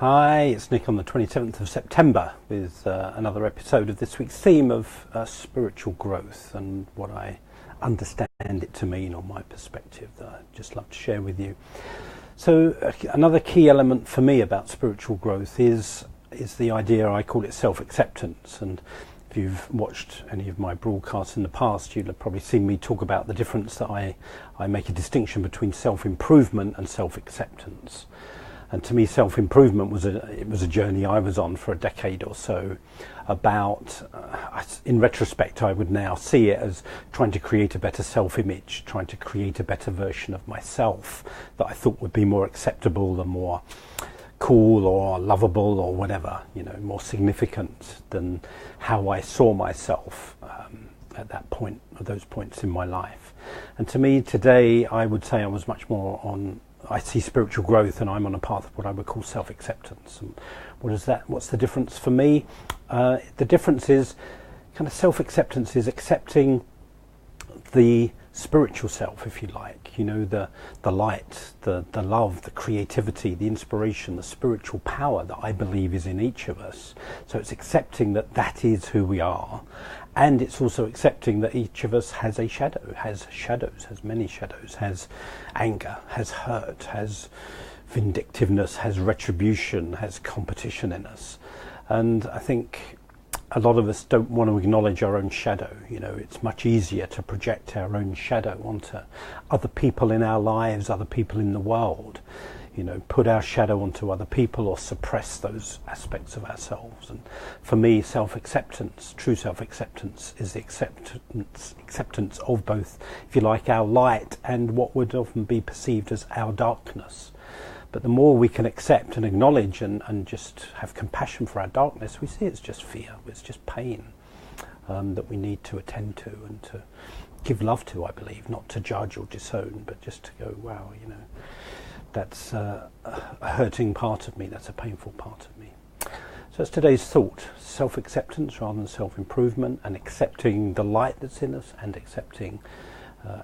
Hi, it's Nick on the 27th of September with another episode of this week's theme of spiritual growth and what I understand it to mean, or my perspective, that I'd just love to share with you. So another key element for me about spiritual growth is the idea, I call it self-acceptance. And if you've watched any of my broadcasts in the past, you'll have probably seen me talk about the difference that I make a distinction between self-improvement and self-acceptance. And to me, self-improvement was a journey I was on for a decade or so about, in retrospect, I would now see it as trying to create a better self-image, trying to create a better version of myself that I thought would be more acceptable and more cool or lovable or whatever, more significant than how I saw myself at that point, at those points in my life. And to me today, I would say I was much more on, I see spiritual growth and I'm on a path of what I would call self-acceptance. And what's the difference for me? The difference is kind of self-acceptance is accepting the spiritual self, if you like, the light, the love, the creativity, the inspiration, the spiritual power that I believe is in each of us. So it's accepting that that is who we are. And it's also accepting that each of us has a shadow, has many shadows, has anger, has hurt, has vindictiveness, has retribution, has competition in us. And I think a lot of us don't want to acknowledge our own shadow. It's much easier to project our own shadow onto other people in our lives, other people in the world. Put our shadow onto other people or suppress those aspects of ourselves. And for me, self-acceptance, true self-acceptance, is the acceptance of both, if you like, our light and what would often be perceived as our darkness. But the more we can accept and acknowledge and just have compassion for our darkness, we see it's just fear, it's just pain that we need to attend to and to give love to, I believe, not to judge or disown, but just to go, wow, that's a hurting part of me, that's a painful part of me. So that's today's thought, self-acceptance rather than self-improvement, and accepting the light that's in us and accepting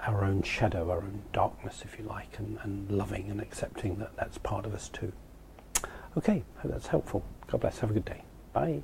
our own shadow, our own darkness, if you like, and loving and accepting that that's part of us too. Okay, hope that's helpful. God bless, have a good day. Bye.